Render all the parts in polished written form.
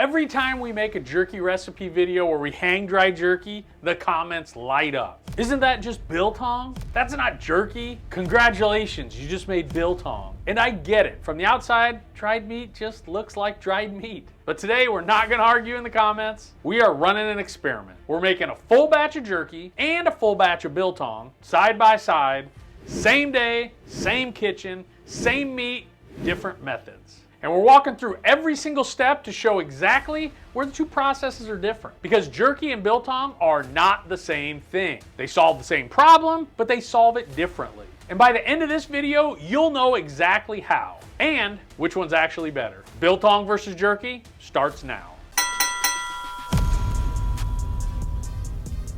Every time we make a jerky recipe video where we hang dry jerky, the comments light up. Isn't that just biltong? That's not jerky. Congratulations, you just made biltong. And I get it. From the outside, dried meat just looks like dried meat. But today we're not gonna argue in the comments. We are running an experiment. We're making a full batch of jerky and a full batch of biltong side by side, same day, same kitchen, same meat, different methods. And we're walking through every single step to show exactly where the two processes are different. Because jerky and biltong are not the same thing. They solve the same problem, but they solve it differently. And by the end of this video, you'll know exactly how and which one's actually better. Biltong versus jerky starts now.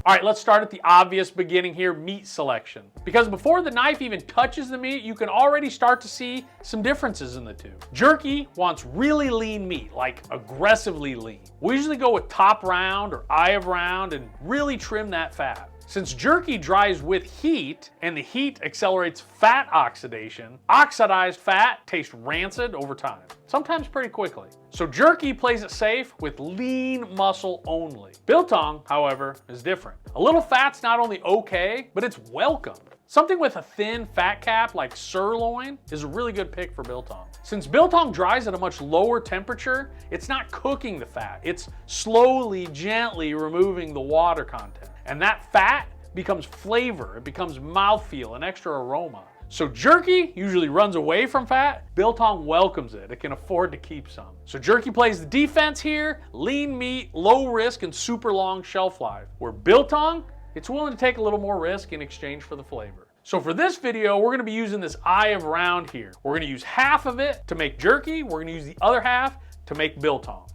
All right, let's start at the obvious beginning here, meat selection. Because before the knife even touches the meat, you can already start to see some differences in the two. Jerky wants really lean meat, like aggressively lean. We usually go with top round or eye of round and really trim that fat. Since jerky dries with heat and the heat accelerates fat oxidation, oxidized fat tastes rancid over time, sometimes pretty quickly. So jerky plays it safe with lean muscle only. Biltong, however, is different. A little fat's not only okay, but it's welcome. Something with a thin fat cap like sirloin is a really good pick for biltong. Since biltong dries at a much lower temperature, it's not cooking the fat. It's slowly, gently removing the water content. And that fat becomes flavor, it becomes mouthfeel, an extra aroma. So jerky usually runs away from fat, biltong welcomes it. It can afford to keep some. So jerky plays the defense here, lean meat, low risk, and super long shelf life. Where biltong, it's willing to take a little more risk in exchange for the flavor. So for this video, we're gonna be using this eye of round here. We're gonna use half of it to make jerky, we're gonna use the other half to make biltong.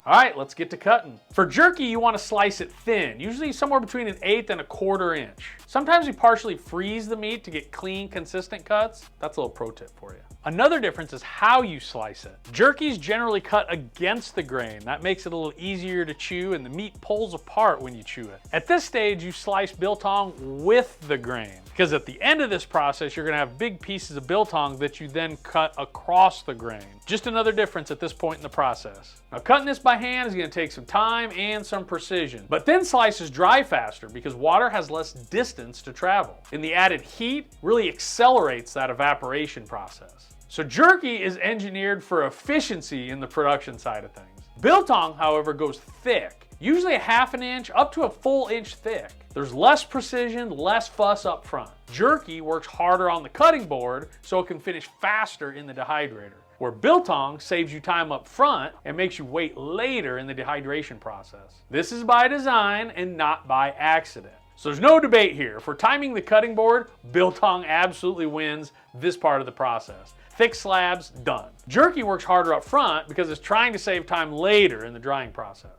All right, let's get to cutting. For jerky, you want to slice it thin, usually somewhere between 1/8 and 1/4 inch. Sometimes we partially freeze the meat to get clean, consistent cuts. That's a little pro tip for you. Another difference is how you slice it. Jerky's generally cut against the grain. That makes it a little easier to chew and the meat pulls apart when you chew it. At this stage, you slice biltong with the grain because at the end of this process, you're gonna have big pieces of biltong that you then cut across the grain. Just another difference at this point in the process. Now cutting this by hand is gonna take some time and some precision, but thin slices dry faster because water has less distance to travel. And the added heat really accelerates that evaporation process. So jerky is engineered for efficiency in the production side of things. Biltong, however, goes thick, usually 1/2 inch up to a full inch thick. There's less precision, less fuss up front. Jerky works harder on the cutting board so it can finish faster in the dehydrator, where biltong saves you time up front and makes you wait later in the dehydration process. This is by design and not by accident. So there's no debate here. For timing the cutting board, biltong absolutely wins this part of the process. Thick slabs, done. Jerky works harder up front because it's trying to save time later in the drying process.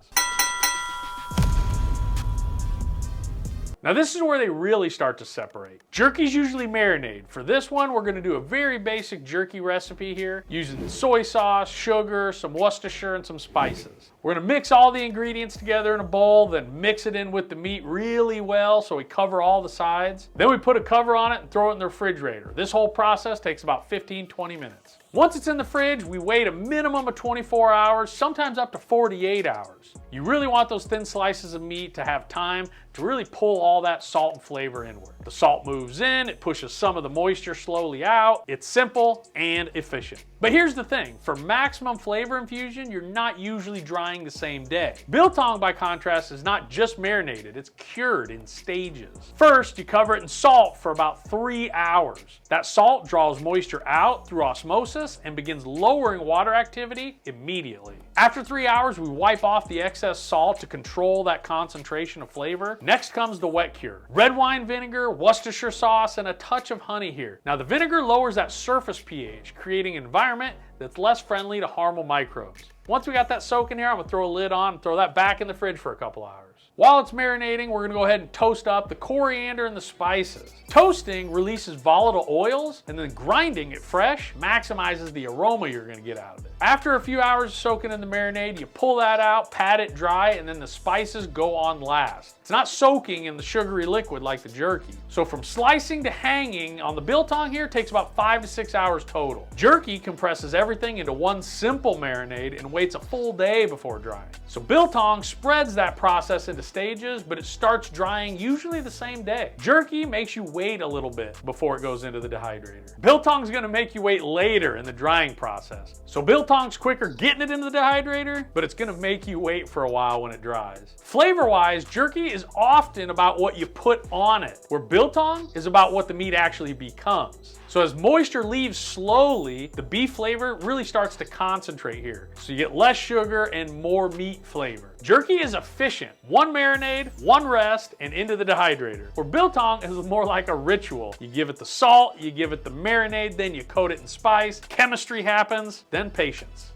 Now this is where they really start to separate. Jerky's usually marinated. For this one, we're gonna do a very basic jerky recipe here using soy sauce, sugar, some Worcestershire, and some spices. We're gonna mix all the ingredients together in a bowl, then mix it in with the meat really well so we cover all the sides. Then we put a cover on it and throw it in the refrigerator. This whole process takes about 15-20 minutes. Once it's in the fridge, we wait a minimum of 24 hours, sometimes up to 48 hours. You really want those thin slices of meat to have time to really pull all that salt and flavor inward. The salt moves in, it pushes some of the moisture slowly out. It's simple and efficient. But here's the thing, for maximum flavor infusion, you're not usually drying the same day. Biltong, by contrast, is not just marinated, it's cured in stages. First, you cover it in salt for about 3 hours. That salt draws moisture out through osmosis and begins lowering water activity immediately. After 3 hours, we wipe off the excess salt to control that concentration of flavor. Next comes the wet cure. Red wine vinegar, Worcestershire sauce, and a touch of honey here. Now the vinegar lowers that surface pH, creating an environment that's less friendly to harmful microbes. Once we got that soaking here, I'm gonna throw a lid on and throw that back in the fridge for a couple hours. While it's marinating, we're gonna go ahead and toast up the coriander and the spices. Toasting releases volatile oils, and then grinding it fresh maximizes the aroma you're gonna get out of it. After a few hours soaking in the marinade, you pull that out, pat it dry, and then the spices go on last. It's not soaking in the sugary liquid like the jerky. So from slicing to hanging on the biltong here takes about 5 to 6 hours total. Jerky compresses everything into one simple marinade and waits a full day before drying. So biltong spreads that process into stages, but it starts drying usually the same day. Jerky makes you wait a little bit before it goes into the dehydrator. Biltong's gonna make you wait later in the drying process. So biltong's quicker getting it into the dehydrator, but it's gonna make you wait for a while when it dries. Flavor-wise, jerky is often about what you put on it, where biltong is about what the meat actually becomes. So as moisture leaves slowly, the beef flavor really starts to concentrate here. So you get less sugar and more meat flavor. Jerky is efficient. One marinade, one rest, and into the dehydrator. Where biltong is more like a ritual. You give it the salt, you give it the marinade, then you coat it in spice, chemistry happens, then patience.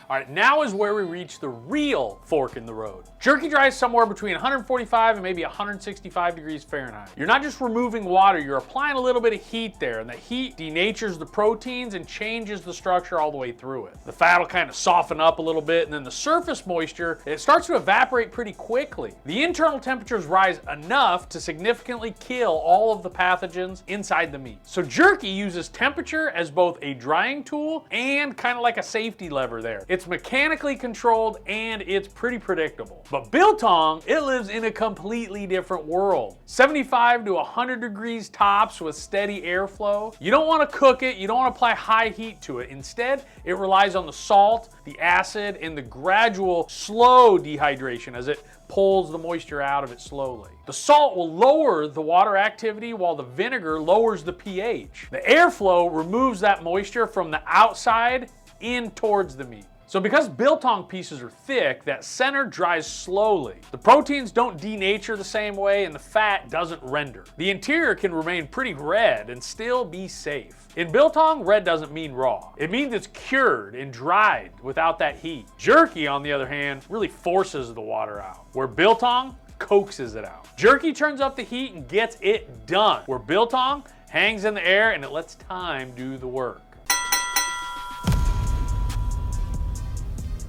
All right, now is where we reach the real fork in the road. Jerky dries somewhere between 145 and maybe 165 degrees Fahrenheit. You're not just removing water, you're applying a little bit of heat there, and that heat denatures the proteins and changes the structure all the way through it. The fat will kind of soften up a little bit, and then the surface moisture, it starts to evaporate pretty quickly. The internal temperatures rise enough to significantly kill all of the pathogens inside the meat. So jerky uses temperature as both a drying tool and kind of like a safety lever there. It's mechanically controlled and it's pretty predictable. But biltong, it lives in a completely different world. 75 to 100 degrees tops with steady airflow. You don't want to cook it, you don't want to apply high heat to it. Instead, it relies on the salt, the acid, and the gradual slow dehydration as it pulls the moisture out of it slowly. The salt will lower the water activity while the vinegar lowers the pH. The airflow removes that moisture from the outside in towards the meat. So because biltong pieces are thick, that center dries slowly. The proteins don't denature the same way and the fat doesn't render. The interior can remain pretty red and still be safe. In biltong, red doesn't mean raw. It means it's cured and dried without that heat. Jerky, on the other hand, really forces the water out, where biltong coaxes it out. Jerky turns up the heat and gets it done, where biltong hangs in the air and it lets time do the work.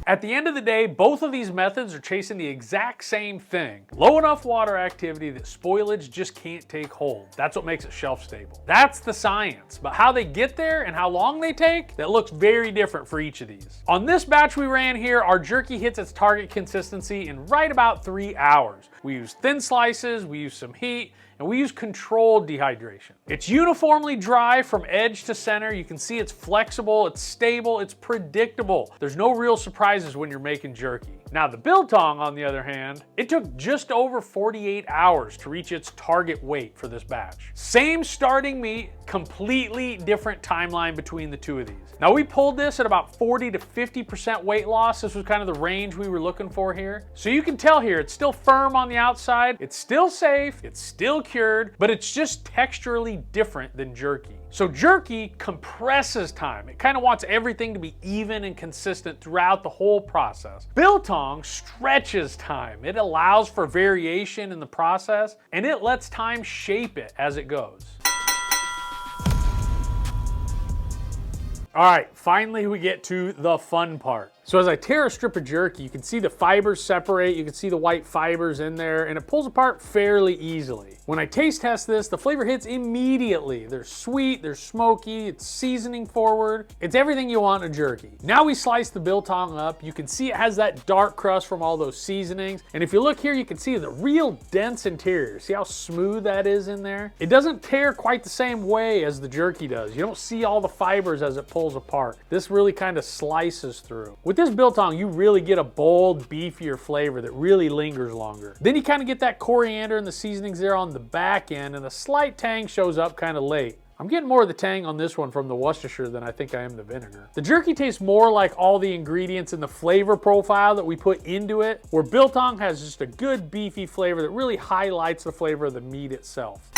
At the end of the day, both of these methods are chasing the exact same thing. Low enough water activity that spoilage just can't take hold. That's what makes it shelf stable. That's the science, but how they get there and how long they take, that looks very different for each of these. On this batch we ran here, our jerky hits its target consistency in right about 3 hours. We use thin slices, we use some heat, and we use controlled dehydration. It's uniformly dry from edge to center. You can see it's flexible, it's stable, it's predictable. There's no real surprises when you're making jerky. Now the biltong, on the other hand, it took just over 48 hours to reach its target weight for this batch. Same starting meat, completely different timeline between the two of these. Now we pulled this at about 40 to 50% weight loss. This was kind of the range we were looking for here. So you can tell here, it's still firm on the outside, it's still safe, it's still cured, but it's just texturally different than jerky. So jerky compresses time. It kind of wants everything to be even and consistent throughout the whole process. Biltong stretches time. It allows for variation in the process, and it lets time shape it as it goes. All right, finally we get to the fun part. So as I tear a strip of jerky, you can see the fibers separate, you can see the white fibers in there, and it pulls apart fairly easily. When I taste test this, the flavor hits immediately. They're sweet, they're smoky, it's seasoning forward. It's everything you want in a jerky. Now we slice the biltong up. You can see it has that dark crust from all those seasonings. And if you look here, you can see the real dense interior. See how smooth that is in there? It doesn't tear quite the same way as the jerky does. You don't see all the fibers as it pulls apart. This really kind of slices through. With this biltong, you really get a bold, beefier flavor that really lingers longer. Then you kind of get that coriander and the seasonings there on the back end, and a slight tang shows up kind of late. I'm getting more of the tang on this one from the Worcestershire than I think I am the vinegar. The jerky tastes more like all the ingredients and the flavor profile that we put into it, where biltong has just a good beefy flavor that really highlights the flavor of the meat itself.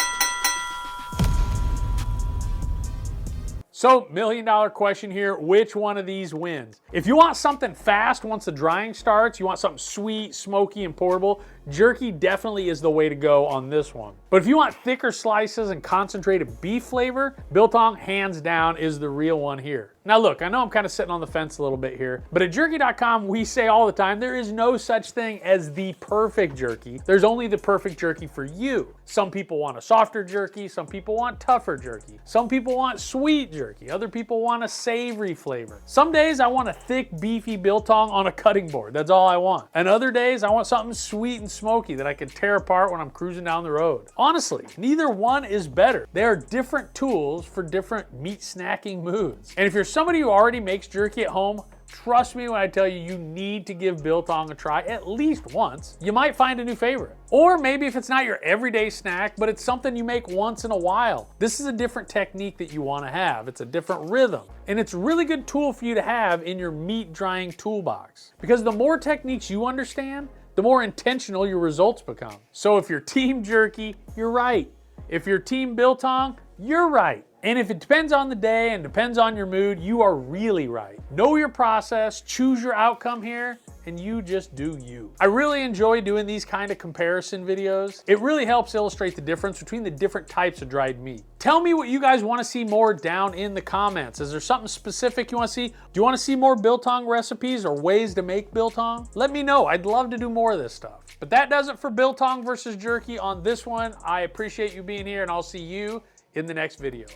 So, $1,000,000 question here, which one of these wins? If you want something fast once the drying starts, you want something sweet, smoky, and portable, jerky definitely is the way to go on this one. But if you want thicker slices and concentrated beef flavor, Biltong, hands down, is the real one here. Now look, I know I'm kind of sitting on the fence a little bit here, but at jerky.com, we say all the time, there is no such thing as the perfect jerky. There's only the perfect jerky for you. Some people want a softer jerky, some people want tougher jerky. Some people want sweet jerky, other people want a savory flavor. Some days I want a thick, beefy Biltong on a cutting board, that's all I want. And other days I want something sweet and smoky that I can tear apart when I'm cruising down the road. Honestly, neither one is better. They are different tools for different meat snacking moods. And if you're somebody who already makes jerky at home, trust me when I tell you, you need to give Biltong a try at least once. You might find a new favorite. Or maybe if it's not your everyday snack, but it's something you make once in a while. This is a different technique that you want to have. It's a different rhythm. And it's a really good tool for you to have in your meat drying toolbox. Because the more techniques you understand, the more intentional your results become. So if you're team jerky, you're right. If you're team Biltong, you're right. And if it depends on the day and depends on your mood, you are really right. Know your process, choose your outcome here, and you just do you. I really enjoy doing these kind of comparison videos. It really helps illustrate the difference between the different types of dried meat. Tell me what you guys want to see more down in the comments. Is there something specific you want to see? Do you want to see more Biltong recipes or ways to make Biltong? Let me know. I'd love to do more of this stuff. But that does it for Biltong versus jerky on this one. I appreciate you being here, and I'll see you in the next video.